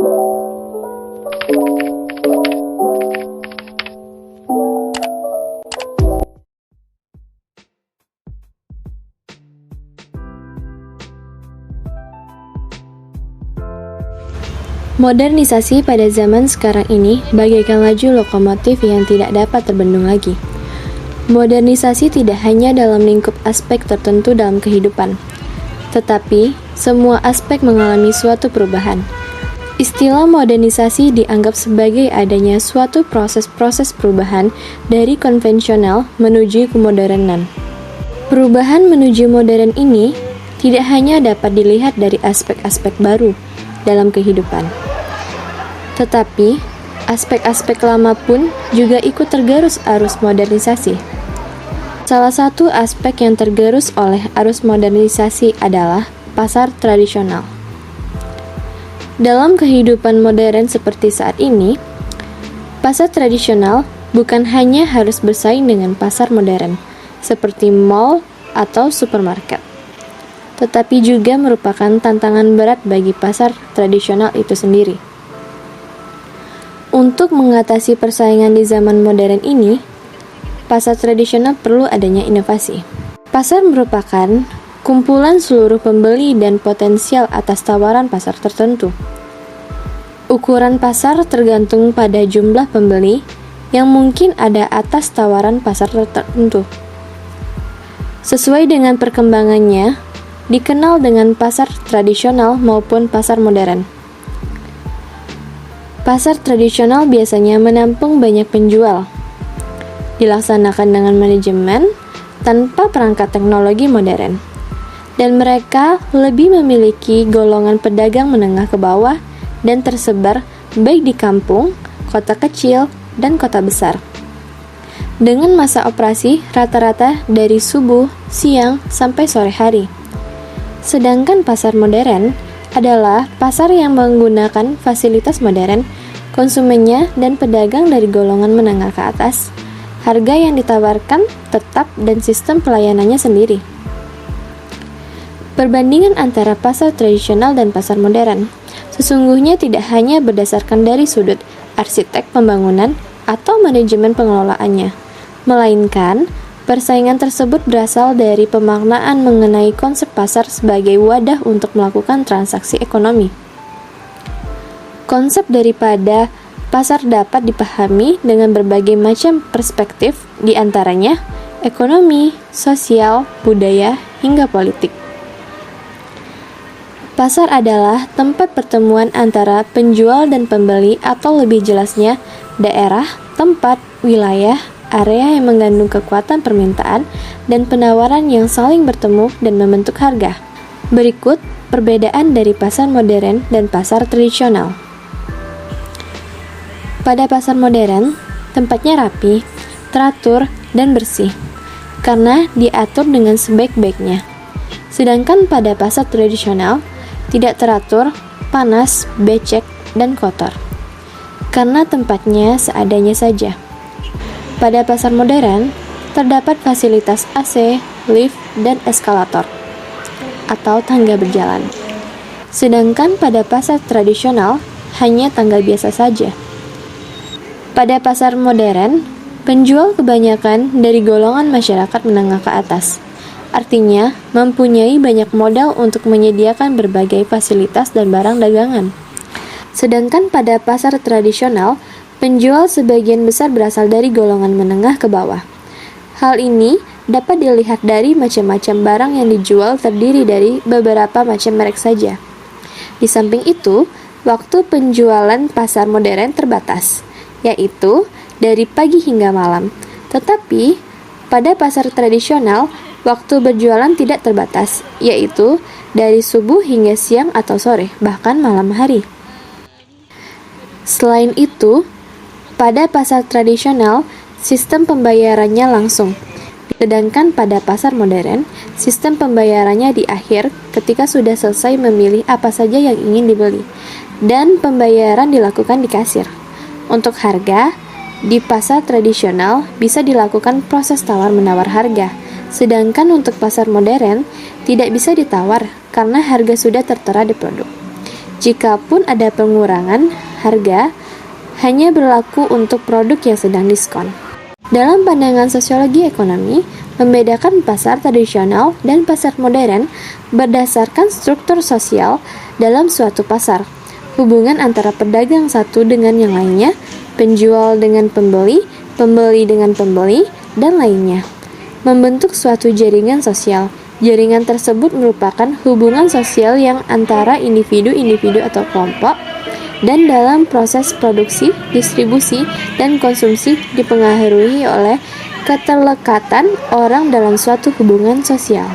Modernisasi pada zaman sekarang ini bagaikan laju lokomotif yang tidak dapat terbendung lagi. Modernisasi tidak hanya dalam lingkup aspek tertentu dalam kehidupan, tetapi semua aspek mengalami suatu perubahan. Istilah modernisasi dianggap sebagai adanya suatu proses-proses perubahan dari konvensional menuju kemodernan. Perubahan menuju modern ini tidak hanya dapat dilihat dari aspek-aspek baru dalam kehidupan, tetapi aspek-aspek lama pun juga ikut tergerus arus modernisasi. Salah satu aspek yang tergerus oleh arus modernisasi adalah pasar tradisional. Dalam kehidupan modern seperti saat ini, pasar tradisional bukan hanya harus bersaing dengan pasar modern, seperti mall atau supermarket, tetapi juga merupakan tantangan berat bagi pasar tradisional itu sendiri. Untuk mengatasi persaingan di zaman modern ini, pasar tradisional perlu adanya inovasi. Pasar merupakan kumpulan seluruh pembeli dan potensial atas tawaran pasar tertentu. Ukuran pasar tergantung pada jumlah pembeli yang mungkin ada atas tawaran pasar tertentu. Sesuai dengan perkembangannya, dikenal dengan pasar tradisional maupun pasar modern. Pasar tradisional biasanya menampung banyak penjual, dilaksanakan dengan manajemen tanpa perangkat teknologi modern, dan mereka lebih memiliki golongan pedagang menengah ke bawah dan tersebar baik di kampung, kota kecil, dan kota besar. Dengan masa operasi rata-rata dari subuh, siang, sampai sore hari. Sedangkan pasar modern adalah pasar yang menggunakan fasilitas modern, konsumennya dan pedagang dari golongan menengah ke atas, harga yang ditawarkan tetap dan sistem pelayanannya sendiri. Perbandingan antara pasar tradisional dan pasar modern sesungguhnya tidak hanya berdasarkan dari sudut arsitek pembangunan atau manajemen pengelolaannya, melainkan persaingan tersebut berasal dari pemaknaan mengenai konsep pasar sebagai wadah untuk melakukan transaksi ekonomi. Konsep daripada pasar dapat dipahami dengan berbagai macam perspektif, di antaranya ekonomi, sosial, budaya, hingga politik. Pasar adalah tempat pertemuan antara penjual dan pembeli, atau lebih jelasnya, daerah, tempat, wilayah, area yang mengandung kekuatan permintaan dan penawaran yang saling bertemu dan membentuk harga. Berikut perbedaan dari pasar modern dan pasar tradisional. Pada pasar modern, tempatnya rapi, teratur, dan bersih, karena diatur dengan sebaik-baiknya. Sedangkan pada pasar tradisional, tidak teratur, panas, becek, dan kotor, karena tempatnya seadanya saja. Pada pasar modern, terdapat fasilitas AC, lift, dan eskalator, atau tangga berjalan. Sedangkan pada pasar tradisional, hanya tangga biasa saja. Pada pasar modern, penjual kebanyakan dari golongan masyarakat menengah ke atas. Artinya, mempunyai banyak modal untuk menyediakan berbagai fasilitas dan barang dagangan. Sedangkan pada pasar tradisional, penjual sebagian besar berasal dari golongan menengah ke bawah. Hal ini dapat dilihat dari macam-macam barang yang dijual terdiri dari beberapa macam merek saja. Di samping itu, waktu penjualan pasar modern terbatas, yaitu dari pagi hingga malam. Tetapi, pada pasar tradisional, waktu berjualan tidak terbatas, yaitu dari subuh hingga siang atau sore, bahkan malam hari. Selain itu, pada pasar tradisional, sistem pembayarannya langsung. Sedangkan pada pasar modern, sistem pembayarannya di akhir ketika sudah selesai memilih apa saja yang ingin dibeli, dan pembayaran dilakukan di kasir. Untuk harga, di pasar tradisional bisa dilakukan proses tawar-menawar harga, sedangkan untuk pasar modern tidak bisa ditawar karena harga sudah tertera di produk. Jikapun ada pengurangan harga, hanya berlaku untuk produk yang sedang diskon. Dalam pandangan sosiologi ekonomi, membedakan pasar tradisional dan pasar modern berdasarkan struktur sosial dalam suatu pasar, hubungan antara pedagang satu dengan yang lainnya, penjual dengan pembeli, pembeli dengan pembeli, dan lainnya. Membentuk suatu jaringan sosial. Jaringan tersebut merupakan hubungan sosial yang antara individu-individu atau kelompok, dan dalam proses produksi, distribusi, dan konsumsi dipengaruhi oleh keterlekatan orang dalam suatu hubungan sosial.